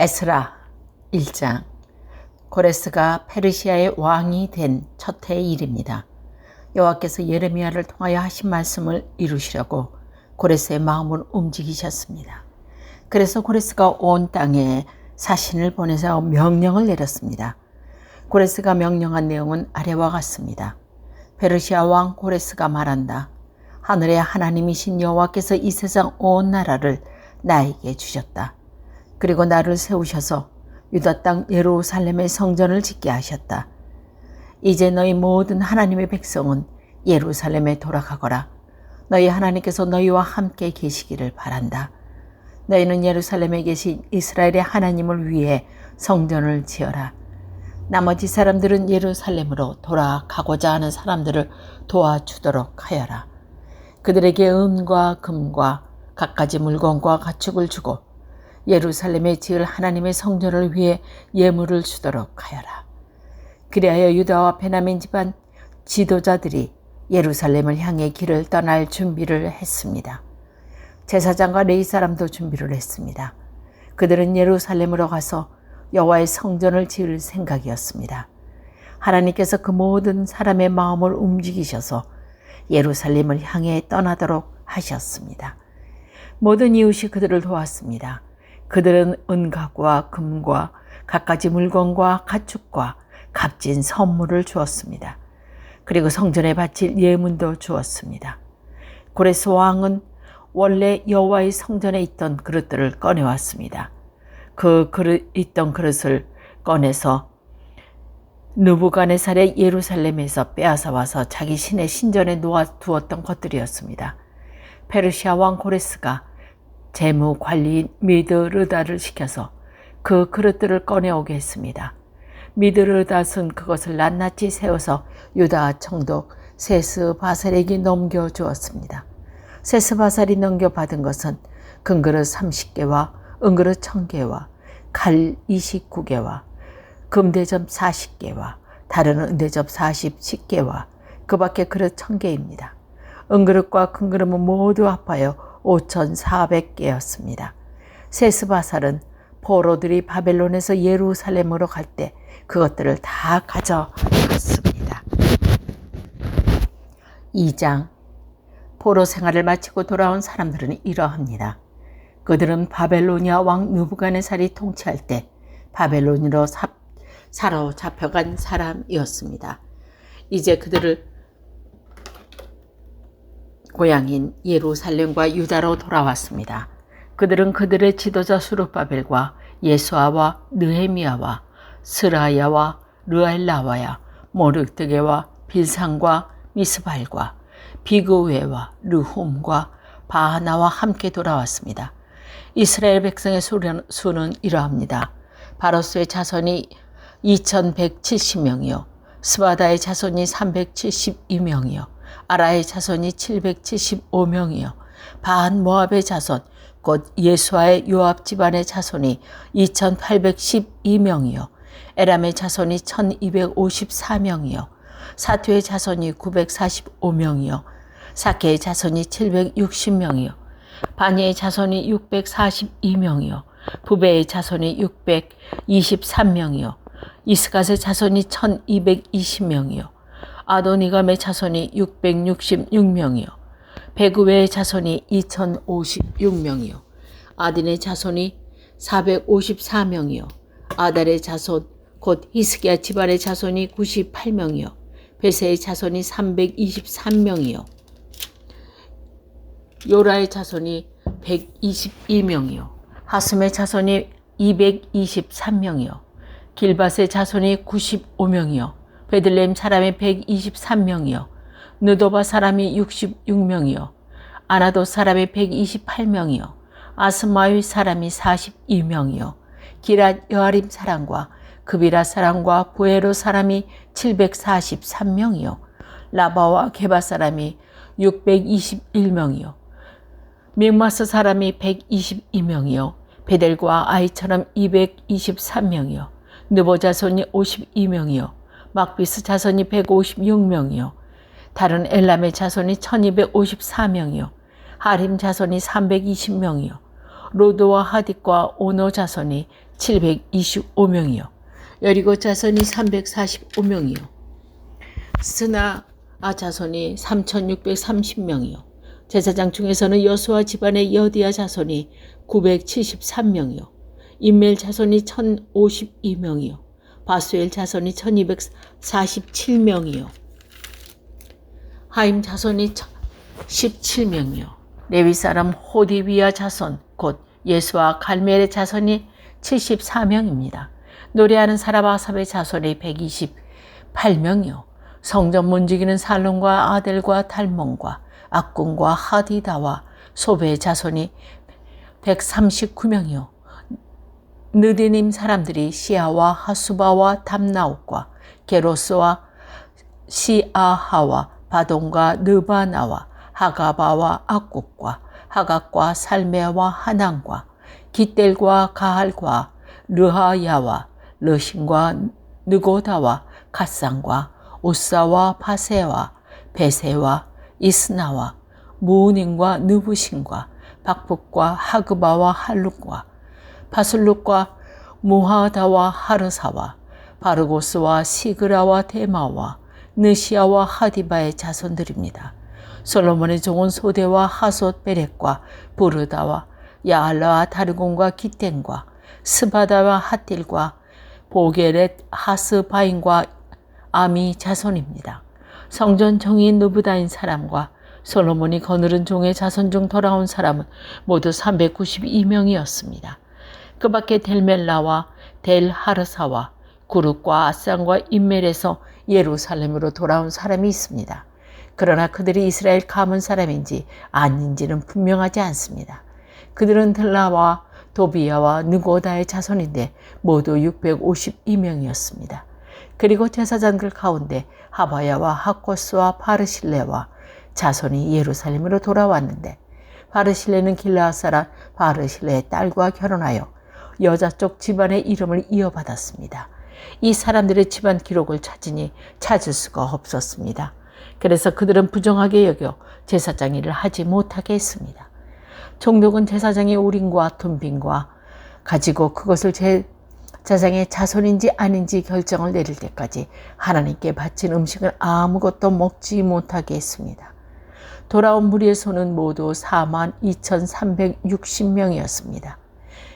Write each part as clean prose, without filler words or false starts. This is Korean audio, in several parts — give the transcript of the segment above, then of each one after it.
에스라 1장. 고레스가 페르시아의 왕이 된 첫 해의 일입니다. 여호와께서 예레미야를 통하여 하신 말씀을 이루시려고 고레스의 마음을 움직이셨습니다. 그래서 고레스가 온 땅에 사신을 보내서 명령을 내렸습니다. 고레스가 명령한 내용은 아래와 같습니다. 페르시아 왕 고레스가 말한다. 하늘의 하나님이신 여호와께서 이 세상 온 나라를 나에게 주셨다. 그리고 나를 세우셔서 유다 땅 예루살렘의 성전을 짓게 하셨다. 이제 너희 모든 하나님의 백성은 예루살렘에 돌아가거라. 너희 하나님께서 너희와 함께 계시기를 바란다. 너희는 예루살렘에 계신 이스라엘의 하나님을 위해 성전을 지어라. 나머지 사람들은 예루살렘으로 돌아가고자 하는 사람들을 도와주도록 하여라. 그들에게 은과 금과 갖가지 물건과 가축을 주고 예루살렘에 지을 하나님의 성전을 위해 예물을 주도록 하여라. 그리하여 유다와 베냐민 집안 지도자들이 예루살렘을 향해 길을 떠날 준비를 했습니다. 제사장과 레위 사람도 준비를 했습니다. 그들은 예루살렘으로 가서 여호와의 성전을 지을 생각이었습니다. 하나님께서 그 모든 사람의 마음을 움직이셔서 예루살렘을 향해 떠나도록 하셨습니다. 모든 이웃이 그들을 도왔습니다. 그들은 은각과 금과 갖가지 물건과 가축과 값진 선물을 주었습니다. 그리고 성전에 바칠 예문도 주었습니다. 고레스 왕은 원래 여호와의 성전에 있던 그릇들을 꺼내왔습니다. 있던 그릇을 꺼내서 느부갓네살의 예루살렘에서 빼앗아 와서 자기 신의 신전에 놓아두었던 것들이었습니다. 페르시아 왕 고레스가 재무관리인 미드르닷을 시켜서 그 그릇들을 꺼내오게 했습니다. 미드르닷은 그것을 낱낱이 세워서 유다 총독 세스바살에게 넘겨주었습니다. 세스바살이 넘겨받은 것은 금그릇 30개와 은그릇 1000개와 칼 29개와 금대접 40개와 다른 은대접 40개와 그 밖에 그릇 1000개입니다. 은그릇과 큰그릇은 모두 합하여 5400개였습니다. 세스바살은 포로들이 바벨론에서 예루살렘으로 갈 때 그것들을 다 가져갔습니다. 2장. 포로 생활을 마치고 돌아온 사람들은 이러합니다. 그들은 바벨로니아 왕 느부갓네살이 통치할 때 바벨론으로 사로잡혀간 사람이었습니다. 이제 그들을 고향인 예루살렘과 유다로 돌아왔습니다. 그들은 그들의 지도자 수룹바벨과 예수아와 느헤미야와 스라야와 르엘라와야 모르드게와 빌상과 미스발과 비그웨와 르훔과 바하나와 함께 돌아왔습니다. 이스라엘 백성의 수는 이러합니다. 바로스의 자손이 2170명이요 스바다의 자손이 372명이요 아라의 자손이 775명이요 반 모압의 자손 곧 예수아의 요압 집안의 자손이 2812명이요 에람의 자손이 1254명이요 사투의 자손이 945명이요 사케의 자손이 760명이요 바니의 자손이 642명이요 부베의 자손이 623명이요 이스갓의 자손이 1220명이요 아도니감의 자손이 666명이요 베구웨의 자손이 2056명이요 아딘의 자손이 454명이요 아달의 자손 곧 히스기야 집안의 자손이 98명이요 베세의 자손이 323명이요 요라의 자손이 122명이요 하숨의 자손이 223명이요 길밧의 자손이 95명이요 베들레헴 사람이 123명이요 느도바 사람이 66명이요 아나도 사람이 128명이요 아스마위 사람이 42명이요 기랏 여아림 사람과 그비라 사람과 부에로 사람이 743명이요 라바와 게바 사람이 621명이요 믹마스 사람이 122명이요 베델과 아이처럼 223명이요 느보 자손이 52명이요 막비스 자손이 156명이요 다른 엘람의 자손이 1254명이요 하림 자손이 320명이요 로드와 하딧과 오노 자손이 725명이요. 여리고 자손이 345명이요. 스나 자손이 3630명이요. 제사장 중에서는 여수아 집안의 여디야 자손이 973명이요. 인멜 자손이 1052명이요. 바수엘 자손이 1247명이요. 하임 자손이 17명이요. 레위 사람 호디비아 자손 곧 예수와 갈멜의 자손이 74명입니다. 노래하는 사람 아삽의 자손이 128명이요. 성전 문지기는 살론과 아델과 달몬과 악군과 하디다와 소베의 자손이 139명이요. 느디님 사람들이 시아와 하수바와 담나옥과 게로스와 시아하와 바돈과 느바나와 하가바와 악국과 하각과 살메와 하난과 깃델과 가할과 르하야와 르신과 느고다와 갓산과 오사와 바세와 베세와 이스나와 무은인과 느부신과 박북과 하그바와 할룩과 바술룩과 무하다와 하르사와 바르고스와 시그라와 데마와 느시아와 하디바의 자손들입니다. 솔로몬의 종은 소대와 하솥 베렉과 부르다와 야알라와 다르곤과 기땡과 스바다와 핫딜과 보게렛 하스바인과 아미 자손입니다. 성전 정의인 느부다인 사람과 솔로몬이 거느른 종의 자손 중 돌아온 사람은 모두 392명이었습니다. 그 밖에 델멜라와 델하르사와 구룹과 아산과 인멜에서 예루살렘으로 돌아온 사람이 있습니다. 그러나 그들이 이스라엘 가문 사람인지 아닌지는 분명하지 않습니다. 그들은 들라와 도비야와 느고다의 자손인데 모두 652명이었습니다. 그리고 제사장들 가운데 하바야와 하코스와 바르실레와 자손이 예루살렘으로 돌아왔는데 바르실레는 길르앗 사람 바르실레의 딸과 결혼하여 여자 쪽 집안의 이름을 이어받았습니다. 이 사람들의 집안 기록을 찾으니 찾을 수가 없었습니다. 그래서 그들은 부정하게 여겨 제사장 일을 하지 못하게 했습니다. 종족은 제사장의 우림과 tum빔과 가지고 그것을 제사장의 자손인지 아닌지 결정을 내릴 때까지 하나님께 바친 음식을 아무것도 먹지 못하게 했습니다. 돌아온 무리의 수는 모두 42,360명이었습니다.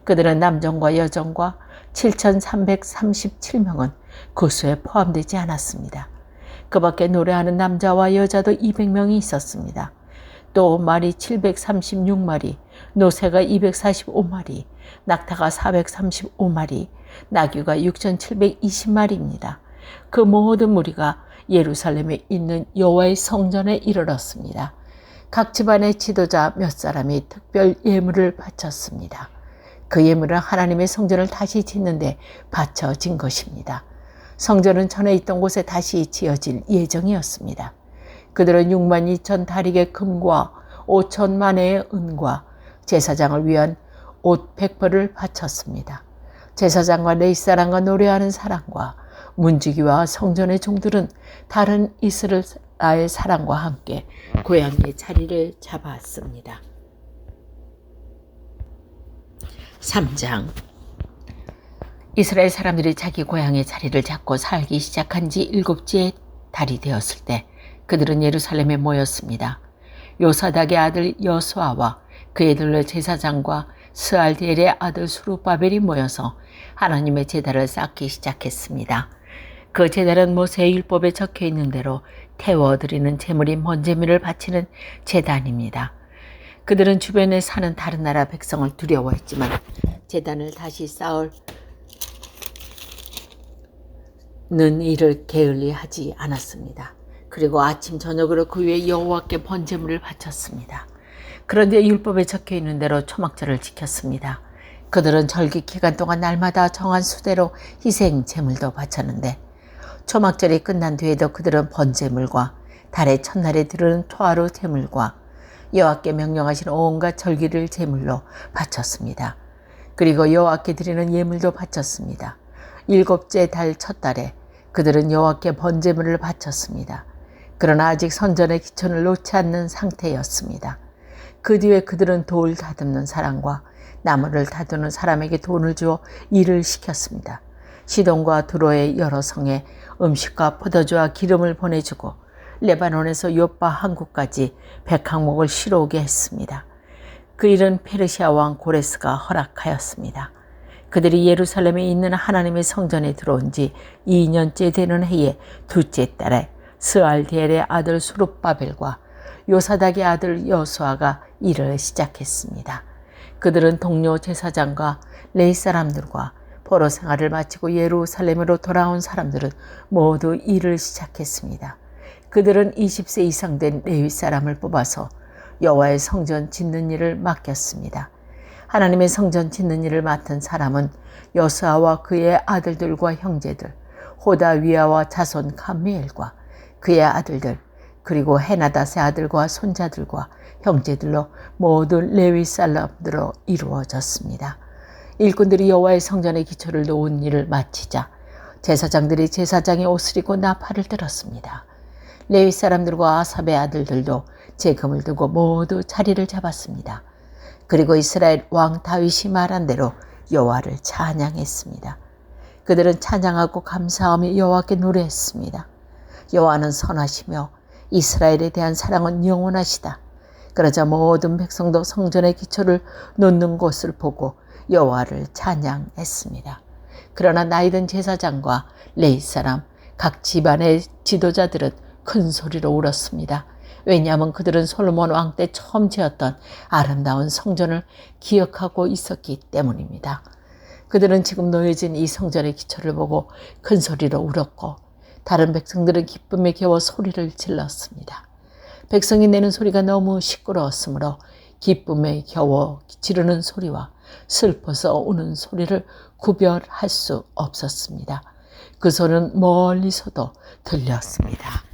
그들은 남정과 여정과 7,337명은 그 수에 포함되지 않았습니다. 그 밖에 노래하는 남자와 여자도 200명이 있었습니다. 또 말이 736마리, 노새가 245마리, 낙타가 435마리, 나귀가 6,720마리입니다. 그 모든 무리가 예루살렘에 있는 여호와의 성전에 이르렀습니다. 각 집안의 지도자 몇 사람이 특별 예물을 바쳤습니다. 그 예물은 하나님의 성전을 다시 짓는데 바쳐진 것입니다. 성전은 전에 있던 곳에 다시 지어질 예정이었습니다. 그들은 62,000 다릭의 금과 5,000만의 은과 제사장을 위한 옷 100벌을 바쳤습니다. 제사장과 레위 사람과 노래하는 사람과 문지기와 성전의 종들은 다른 이스라엘 사람과 함께 고향의 자리를 잡았습니다. 3장. 이스라엘 사람들이 자기 고향의 자리를 잡고 살기 시작한 지 7째 달이 되었을 때 그들은 예루살렘에 모였습니다. 요사닥의 아들 여수아와 그의 들러 제사장과 스알디엘의 아들 수룹바벨이 모여서 하나님의 제단을 쌓기 시작했습니다. 그 제단은 모세의 율법에 적혀 있는 대로 태워드리는 제물인 번제물을 바치는 제단입니다. 그들은 주변에 사는 다른 나라 백성을 두려워했지만 제단을 다시 쌓을 일을 게을리하지 않았습니다. 그리고 아침 저녁으로 그 위에 여호와께 번제물을 바쳤습니다. 그런데 율법에 적혀 있는 대로 초막절을 지켰습니다. 그들은 절기 기간 동안 날마다 정한 수대로 희생 제물도 바쳤는데 초막절이 끝난 뒤에도 그들은 번제물과 달의 첫날에 드리는 토하루 제물과 여호와께 명령하신 온갖 절기를 제물로 바쳤습니다. 그리고 여호와께 드리는 예물도 바쳤습니다. 7째 달 첫 달에 그들은 여호와께 번제물을 바쳤습니다. 그러나 아직 선전의 기천을 놓지 않는 상태였습니다. 그 뒤에 그들은 돌 다듬는 사람과 나무를 다두는 사람에게 돈을 주어 일을 시켰습니다. 시돈과 두로의 여러 성에 음식과 포도주와 기름을 보내주고 레바논에서 요빠 항구까지 백항목을 실어오게 했습니다. 그 일은 페르시아 왕 고레스가 허락하였습니다. 그들이 예루살렘에 있는 하나님의 성전에 들어온 지 2년째 되는 해의 둘째 달에 스알디엘의 아들 수룹바벨과 요사닥의 아들 여수아가 일을 시작했습니다. 그들은 동료 제사장과 레위 사람들과 포로 생활을 마치고 예루살렘으로 돌아온 사람들은 모두 일을 시작했습니다. 그들은 20세 이상 된 레위 사람을 뽑아서 여호와의 성전 짓는 일을 맡겼습니다. 하나님의 성전 짓는 일을 맡은 사람은 여수아와 그의 아들들과 형제들, 호다위아와 자손 감미엘과 그의 아들들, 그리고 헤나닷의 아들과 손자들과 형제들로 모두 레위 사람들로 이루어졌습니다. 일꾼들이 여호와의 성전의 기초를 놓은 일을 마치자 제사장들이 제사장의 옷을 입고 나팔을 들었습니다. 레위 사람들과 아삽의 아들들도 제금을 들고 모두 자리를 잡았습니다. 그리고 이스라엘 왕 다윗이 말한 대로 여호와를 찬양했습니다. 그들은 찬양하고 감사하며 여호와께 노래했습니다. 여호와는 선하시며 이스라엘에 대한 사랑은 영원하시다. 그러자 모든 백성도 성전의 기초를 놓는 곳을 보고 여호와를 찬양했습니다. 그러나 나이든 제사장과 레위 사람, 각 집안의 지도자들은 큰 소리로 울었습니다. 왜냐하면 그들은 솔로몬 왕 때 처음 지었던 아름다운 성전을 기억하고 있었기 때문입니다. 그들은 지금 놓여진 이 성전의 기초를 보고 큰 소리로 울었고 다른 백성들은 기쁨에 겨워 소리를 질렀습니다. 백성이 내는 소리가 너무 시끄러웠으므로 기쁨에 겨워 지르는 소리와 슬퍼서 우는 소리를 구별할 수 없었습니다. 그 소리는 멀리서도 들렸습니다.